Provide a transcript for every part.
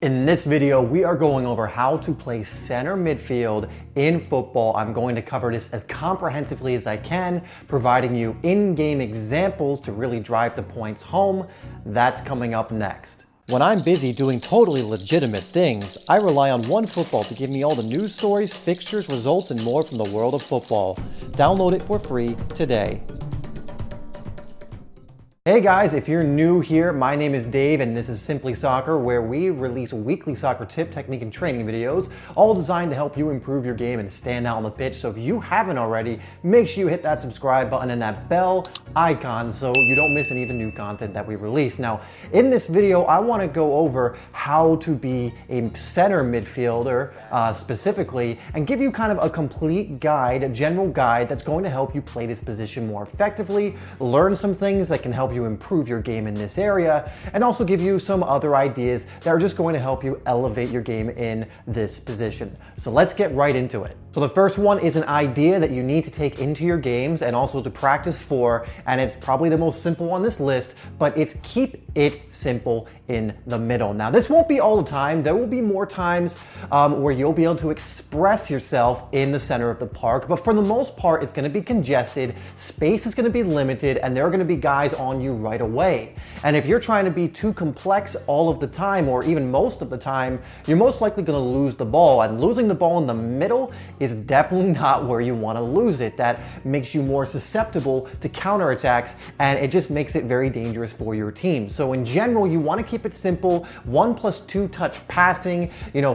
In this video, we are going over how to play center midfield in football. I'm going to cover this as comprehensively as I can, providing you in-game examples to really drive the points home. That's coming up next. When I'm busy doing totally legitimate things, I rely on OneFootball to give me all the news stories, fixtures, results, and more from the world of football. Download it for free today. Hey guys, if you're new here, my name is Dave and this is Simply Soccer, where we release weekly soccer tip, technique, and training videos, all designed to help you improve your game and stand out on the pitch. So if you haven't already, make sure you hit that subscribe button and that bell icon so you don't miss any of the new content that we release. Now, in this video, I want to go over how to be a center midfielder specifically, and give you kind of a complete guide, a general guide that's going to help you play this position more effectively, learn some things that can help you improve your game in this area, and also give you some other ideas that are just going to help you elevate your game in this position. So let's get right into it. So the first one is an idea that you need to take into your games and also to practice for, and it's probably the most simple on this list, but it's keep it simple in the middle. Now, this won't be all the time. There will be more times where you'll be able to express yourself in the center of the park, but for the most part, it's gonna be congested, space is gonna be limited, and there are gonna be guys on you right away. And if you're trying to be too complex all of the time, or even most of the time, you're most likely gonna lose the ball, and losing the ball in the middle is definitely not where you wanna lose it. That makes you more susceptible to counterattacks, and it just makes it very dangerous for your team. So in general, you wanna keep it simple, 1+2 touch passing,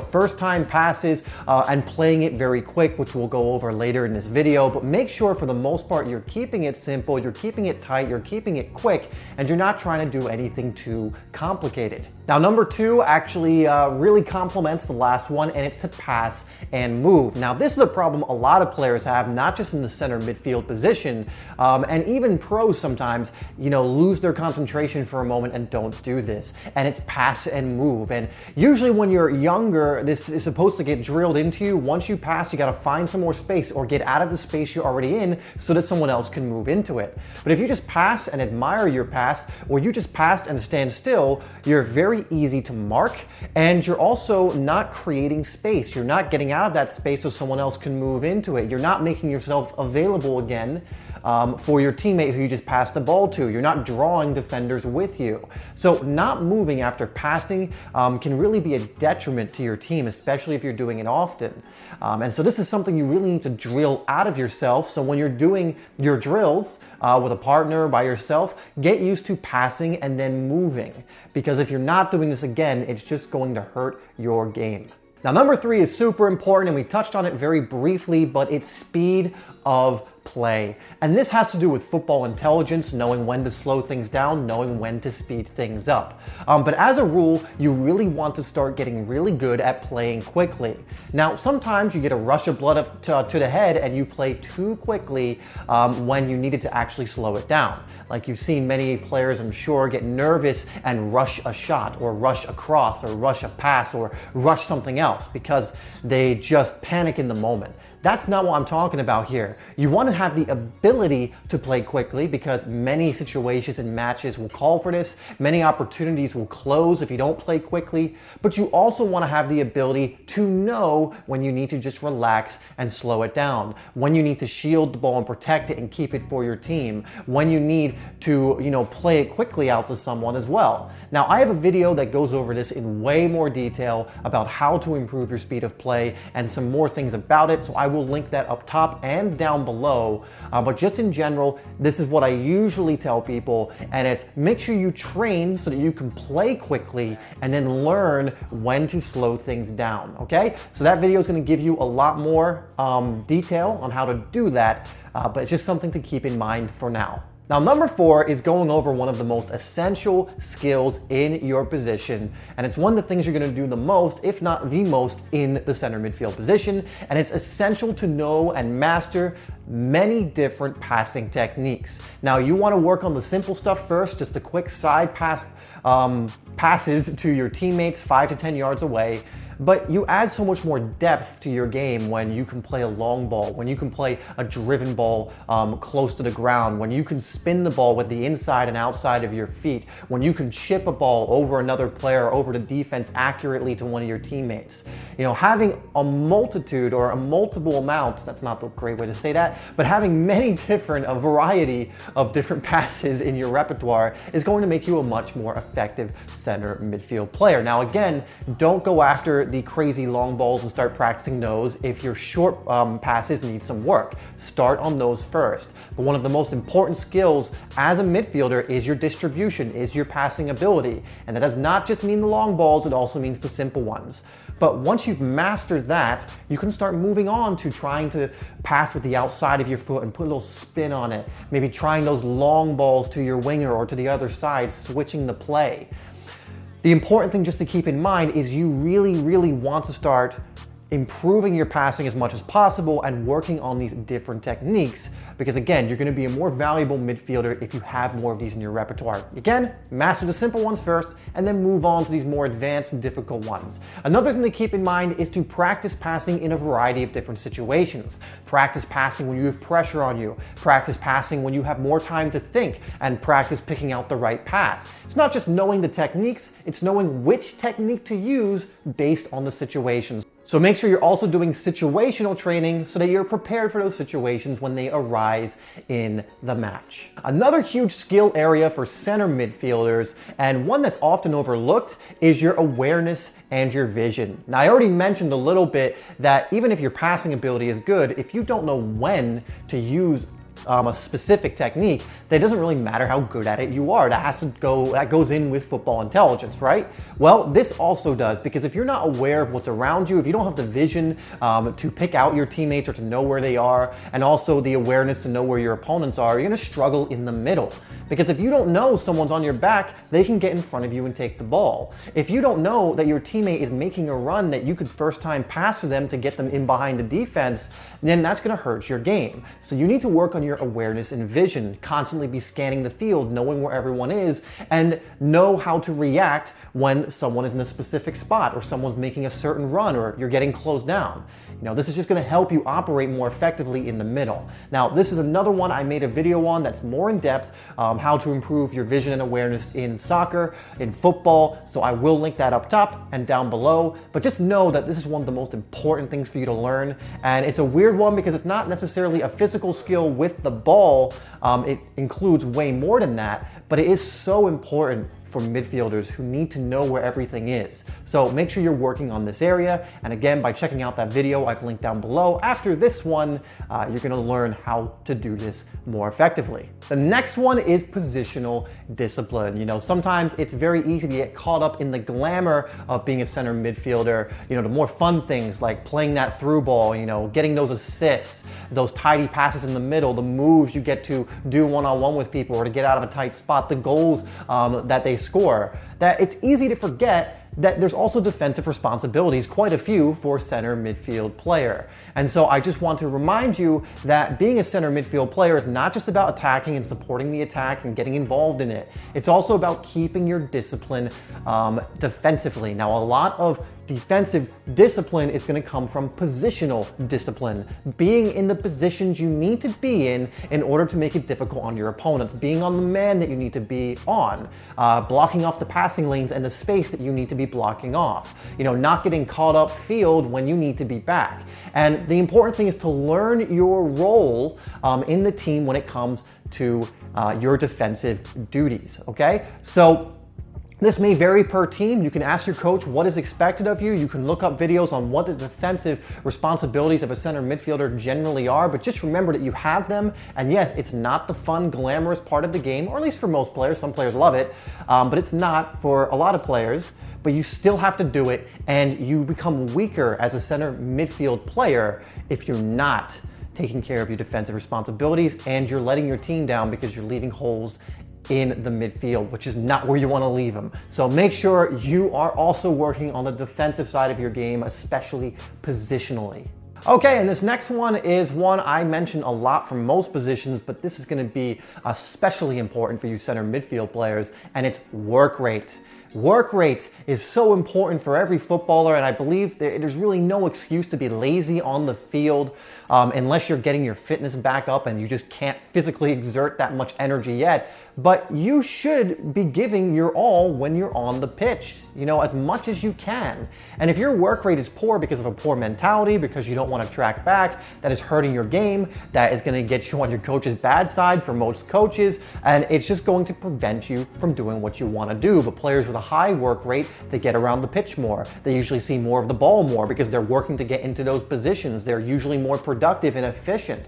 first time passes, and playing it very quick, which we'll go over later in this video. But make sure for the most part, you're keeping it simple, you're keeping it tight, you're keeping it quick, and you're not trying to do anything too complicated. Now, number two actually really complements the last one, and it's to pass and move. Now, this is a problem a lot of players have, not just in the center midfield position, and even pros sometimes, lose their concentration for a moment and don't do this. And it's pass and move. And usually when you're younger, this is supposed to get drilled into you. Once you pass, you got to find some more space or get out of the space you're already in so that someone else can move into it. But if you just pass and admire your pass, or you just passed and stand still, you're very easy to mark, and you're also not creating space. You're not getting out of that space so someone else can move into it. You're not making yourself available again for your teammate who you just passed the ball to. You're not drawing defenders with you. So not moving after passing can really be a detriment to your team, especially if you're doing it often. And so this is something you really need to drill out of yourself. So when you're doing your drills with a partner or by yourself, get used to passing and then moving. Because if you're not doing this again, it's just going to hurt your game. Now, number three is super important, and we touched on it very briefly, but it's speed of play. And this has to do with football intelligence, knowing when to slow things down, knowing when to speed things up. But as a rule, you really want to start getting really good at playing quickly. Now, sometimes you get a rush of blood to the head and you play too quickly when you needed to actually slow it down. Like you've seen many players, I'm sure, get nervous and rush a shot or rush a cross or rush a pass or rush something else because they just panic in the moment. That's not what I'm talking about here. You want to have the ability to play quickly because many situations and matches will call for this. Many opportunities will close if you don't play quickly. But you also want to have the ability to know when you need to just relax and slow it down. When you need to shield the ball and protect it and keep it for your team. When you need to, play it quickly out to someone as well. Now, I have a video that goes over this in way more detail about how to improve your speed of play and some more things about it. So I will link that up top and down below. But just in general, this is what I usually tell people, and it's make sure you train so that you can play quickly and then learn when to slow things down, okay? So that video is gonna give you a lot more detail on how to do that, but it's just something to keep in mind for now. Now, number four is going over one of the most essential skills in your position, and it's one of the things you're going to do the most, if not the most, in the center midfield position, and it's essential to know and master many different passing techniques. Now, you want to work on the simple stuff first, just the quick side passes to your teammates 5 to 10 yards away. But you add so much more depth to your game when you can play a long ball, when you can play a driven ball close to the ground, when you can spin the ball with the inside and outside of your feet, when you can chip a ball over another player, over the defense accurately to one of your teammates. You know, having a multitude or a multiple amount, that's not the great way to say that, but having many different, a variety of different passes in your repertoire is going to make you a much more effective center midfield player. Now again, don't go after the crazy long balls and start practicing those if your short passes need some work. Start on those first. But one of the most important skills as a midfielder is your distribution, is your passing ability. And that does not just mean the long balls, it also means the simple ones. But once you've mastered that, you can start moving on to trying to pass with the outside of your foot and put a little spin on it. Maybe trying those long balls to your winger or to the other side, switching the play. The important thing just to keep in mind is you really want to start improving your passing as much as possible and working on these different techniques, because again, you're going to be a more valuable midfielder if you have more of these in your repertoire. Again, master the simple ones first and then move on to these more advanced and difficult ones. Another thing to keep in mind is to practice passing in a variety of different situations. Practice passing when you have pressure on you, practice passing when you have more time to think, and practice picking out the right pass. It's not just knowing the techniques, it's knowing which technique to use based on the situations. So make sure you're also doing situational training so that you're prepared for those situations when they arise in the match. Another huge skill area for center midfielders, and one that's often overlooked, is your awareness and your vision. Now, I already mentioned a little bit that even if your passing ability is good, if you don't know when to use a specific technique, that doesn't really matter how good at it you are. That goes in with football intelligence, right? Well, this also does, because if you're not aware of what's around you, if you don't have the vision to pick out your teammates or to know where they are, and also the awareness to know where your opponents are, you're gonna struggle in the middle. Because if you don't know someone's on your back, they can get in front of you and take the ball. If you don't know that your teammate is making a run that you could first time pass to them to get them in behind the defense, then that's gonna hurt your game. So you need to work on your awareness and vision, constantly be scanning the field, knowing where everyone is, and know how to react when someone is in a specific spot or someone's making a certain run or you're getting closed down. You know, this is just going to help you operate more effectively in the middle. Now, this is another one I made a video on that's more in depth, how to improve your vision and awareness in soccer, in football. So I will link that up top and down below. But just know that this is one of the most important things for you to learn. And it's a weird one because it's not necessarily a physical skill with the ball. It includes way more than that, but it is so important for midfielders who need to know where everything is. So make sure you're working on this area. And again, by checking out that video I've linked down below, after this one, you're gonna learn how to do this more effectively. The next one is positional discipline. You know, sometimes it's very easy to get caught up in the glamour of being a center midfielder. You know, the more fun things like playing that through ball, you know, getting those assists, those tidy passes in the middle, the moves you get to do one-on-one with people or to get out of a tight spot, the goals that they score, that it's easy to forget that there's also defensive responsibilities, quite a few, for center midfield player. And so I just want to remind you that being a center midfield player is not just about attacking and supporting the attack and getting involved in it. It's also about keeping your discipline defensively. Now, a lot of defensive discipline is going to come from positional discipline, being in the positions you need to be in order to make it difficult on your opponents, being on the man that you need to be on, blocking off the passing lanes and the space that you need to be blocking off, you know, not getting caught up field when you need to be back. And the important thing is to learn your role in the team when it comes to your defensive duties, okay? So this may vary per team. You can ask your coach what is expected of you. You can look up videos on what the defensive responsibilities of a center midfielder generally are, but just remember that you have them. And yes, it's not the fun, glamorous part of the game, or at least for most players. Some players love it, but it's not for a lot of players. But you still have to do it, and you become weaker as a center midfield player if you're not taking care of your defensive responsibilities and you're letting your team down because you're leaving holes in the midfield, which is not where you want to leave them. So make sure you are also working on the defensive side of your game, especially positionally. Okay, and this next one is one I mention a lot for most positions, but this is going to be especially important for you center midfield players, and it's work rate. Work rate is so important for every footballer, and I believe there's really no excuse to be lazy on the field unless you're getting your fitness back up and you just can't physically exert that much energy yet. But you should be giving your all when you're on the pitch, as much as you can. And if your work rate is poor because of a poor mentality, because you don't want to track back, that is hurting your game, that is going to get you on your coach's bad side for most coaches, and it's just going to prevent you from doing what you want to do. But players with a high work rate, they get around the pitch more. They usually see more of the ball more because they're working to get into those positions. They're usually more productive and efficient.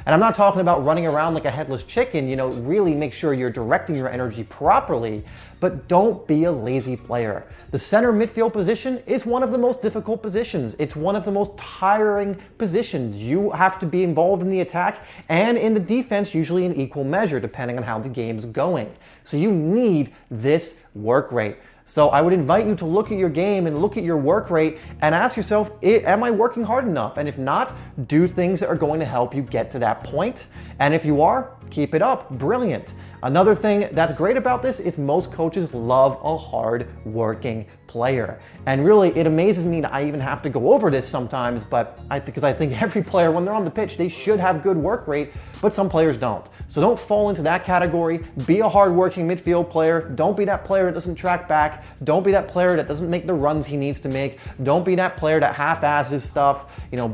And I'm not talking about running around like a headless chicken, really make sure you're directing your energy properly, but don't be a lazy player. The center midfield position is one of the most difficult positions. It's one of the most tiring positions. You have to be involved in the attack and in the defense, usually in equal measure, depending on how the game's going. So you need this work rate. So I would invite you to look at your game and look at your work rate and ask yourself, am I working hard enough? And if not, do things that are going to help you get to that point. And if you are, keep it up. Brilliant. Another thing that's great about this is most coaches love a hard-working player. And really, it amazes me that I even have to go over this sometimes, because I think every player, when they're on the pitch, they should have good work rate, but some players don't. So don't fall into that category. Be a hard-working midfield player. Don't be that player that doesn't track back. Don't be that player that doesn't make the runs he needs to make. Don't be that player that half-asses stuff.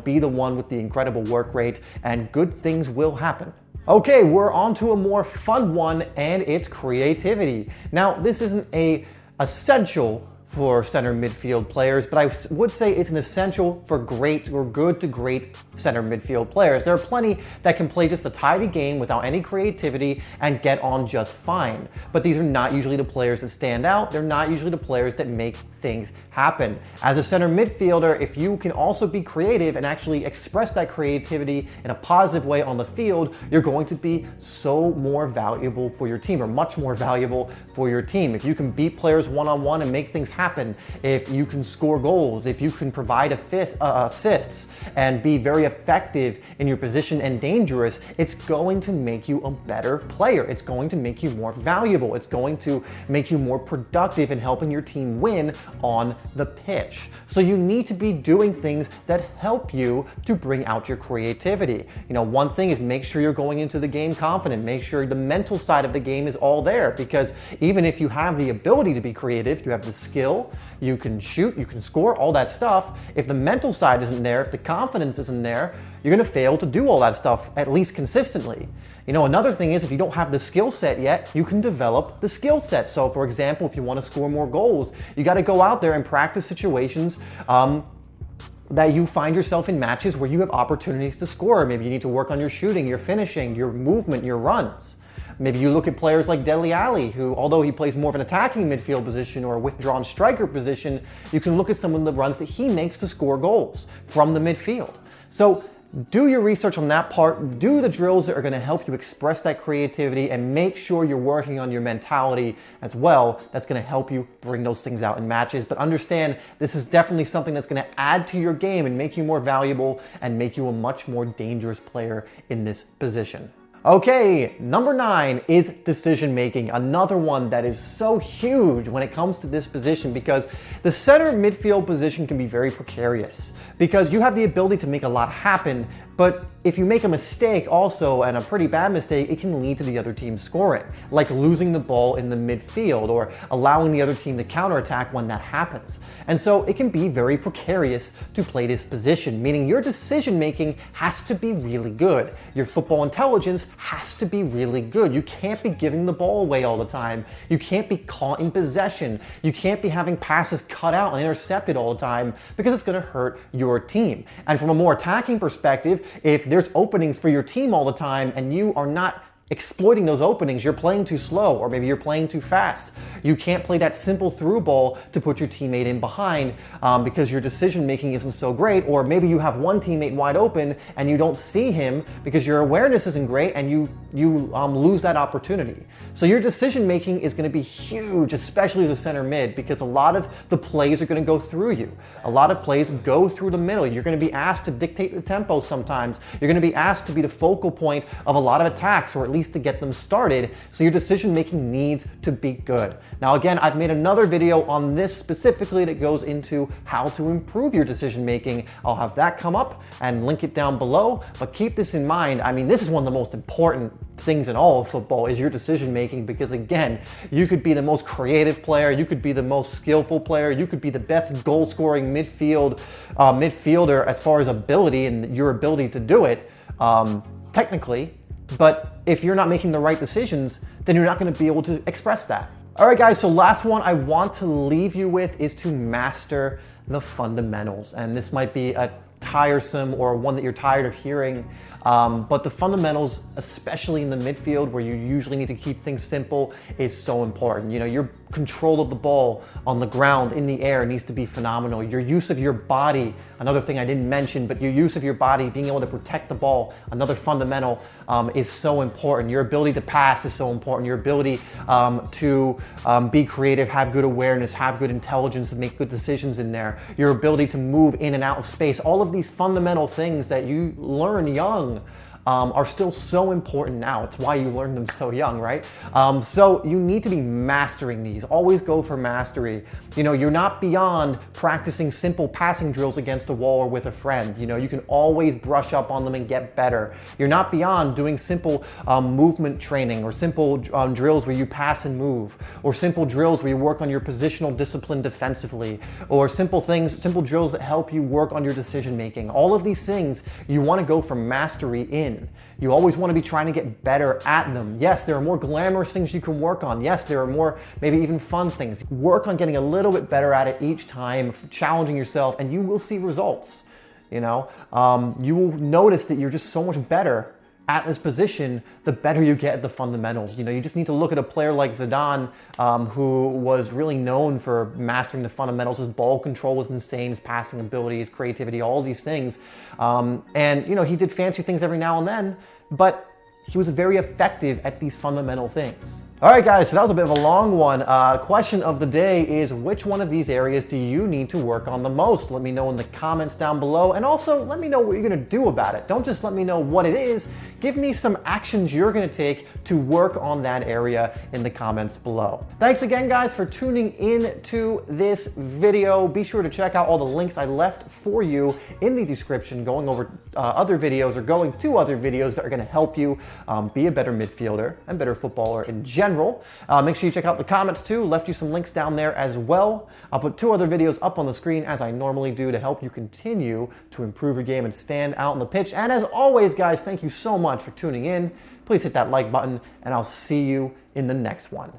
Be the one with the incredible work rate, and good things will happen. Okay, we're on to a more fun one, and it's creativity. Now, this isn't an essential for center midfield players, but I would say it's an essential for great or good to great center midfield players. There are plenty that can play just a tidy game without any creativity and get on just fine. But these are not usually the players that stand out. They're not usually the players that make things happen. As a center midfielder, if you can also be creative and actually express that creativity in a positive way on the field, you're going to be so more valuable for your team, or much more valuable for your team. If you can beat players one-on-one and make things happen, if you can score goals, if you can provide assists and be very effective in your position and dangerous, it's going to make you a better player. It's going to make you more valuable. It's going to make you more productive in helping your team win on the pitch. So you need to be doing things that help you to bring out your creativity. One thing is make sure you're going into the game confident. Make sure the mental side of the game is all there, because even if you have the ability to be creative, you have the skill, you can shoot, you can score, all that stuff. If the mental side isn't there, if the confidence isn't there, you're going to fail to do all that stuff, at least consistently. Another thing is, if you don't have the skill set yet, you can develop the skill set. So for example, if you want to score more goals, you got to go out there and practice situations that you find yourself in matches where you have opportunities to score. Maybe you need to work on your shooting, your finishing, your movement, your runs. Maybe you look at players like Dele Alli, who, although he plays more of an attacking midfield position or a withdrawn striker position, you can look at some of the runs that he makes to score goals from the midfield. So do your research on that part. Do the drills that are going to help you express that creativity, and make sure you're working on your mentality as well. That's going to help you bring those things out in matches. But understand, this is definitely something that's going to add to your game and make you more valuable and make you a much more dangerous player in this position. Okay, number 9 is decision making. Another one that is so huge when it comes to this position, because the center midfield position can be very precarious, because you have the ability to make a lot happen, but if you make a mistake also, and a pretty bad mistake, it can lead to the other team scoring, like losing the ball in the midfield or allowing the other team to counterattack when that happens. And so it can be very precarious to play this position, meaning your decision making has to be really good. Your football intelligence has to be really good. You can't be giving the ball away all the time. You can't be caught in possession. You can't be having passes cut out and intercepted all the time, because it's going to hurt your team. And from a more attacking perspective, if there's openings for your team all the time and you are not exploiting those openings, you're playing too slow, or maybe you're playing too fast. You can't play that simple through ball to put your teammate in behind because your decision making isn't so great, or maybe you have one teammate wide open and you don't see him because your awareness isn't great, and you lose that opportunity. So your decision making is going to be huge, especially as a center mid, because a lot of the plays are going to go through you. A lot of plays go through the middle. You're going to be asked to dictate the tempo sometimes. You're going to be asked to be the focal point of a lot of attacks, or at least least to get them started. So your decision making needs to be good. Now again, I've made another video on this specifically that goes into how to improve your decision making. I'll have that come up and link it down below, but keep this in mind. I mean, this is one of the most important things in all of football is your decision making, because again, you could be the most creative player, you could be the most skillful player, you could be the best goal scoring midfielder as far as ability and your ability to do it technically, but if you're not making the right decisions, then you're not going to be able to express that. All right guys, so last one I want to leave you with is to master the fundamentals. And this might be a tiresome or one that you're tired of hearing, but the fundamentals, especially in the midfield where you usually need to keep things simple, is so important. You know, your control of the ball on the ground, in the air, needs to be phenomenal. Your use of your body, another thing I didn't mention, but your use of your body, being able to protect the ball, another fundamental, is so important. Your ability to pass is so important. Your ability to be creative, have good awareness, have good intelligence, and make good decisions in there. Your ability to move in and out of space. All of these fundamental things that you learn young are still so important now. It's why you learn them so young, right? So you need to be mastering these. Always go for mastery. You know, you're not beyond practicing simple passing drills against a wall or with a friend. You know, you can always brush up on them and get better. You're not beyond doing simple movement training, or simple drills where you pass and move, or simple drills where you work on your positional discipline defensively, or simple drills that help you work on your decision making. All of these things you want to go for mastery in. You always want to be trying to get better at them. Yes, there are more glamorous things you can work on. Yes, there are more, maybe even fun things. Work on getting a little bit better at it each time, challenging yourself, and you will see results. You know, you will notice that you're just so much better at this position the better you get at the fundamentals. You know, you just need to look at a player like Zidane, who was really known for mastering the fundamentals. His ball control was insane, his passing ability, his creativity, all these things. And, you know, he did fancy things every now and then, but he was very effective at these fundamental things. All right, guys, so that was a bit of a long one. Question of the day is, which one of these areas do you need to work on the most? Let me know in the comments down below, and also let me know what you're gonna do about it. Don't just let me know what it is. Give me some actions you're gonna take to work on that area in the comments below. Thanks again, guys, for tuning in to this video. Be sure to check out all the links I left for you in the description, going over other videos or going to other videos that are gonna help you be a better midfielder and better footballer in general. Make sure you check out the comments too. Left you some links down there as well. I'll put 2 other videos up on the screen as I normally do to help you continue to improve your game and stand out on the pitch. And as always, guys, thank you so much for tuning in. Please hit that like button, and I'll see you in the next one.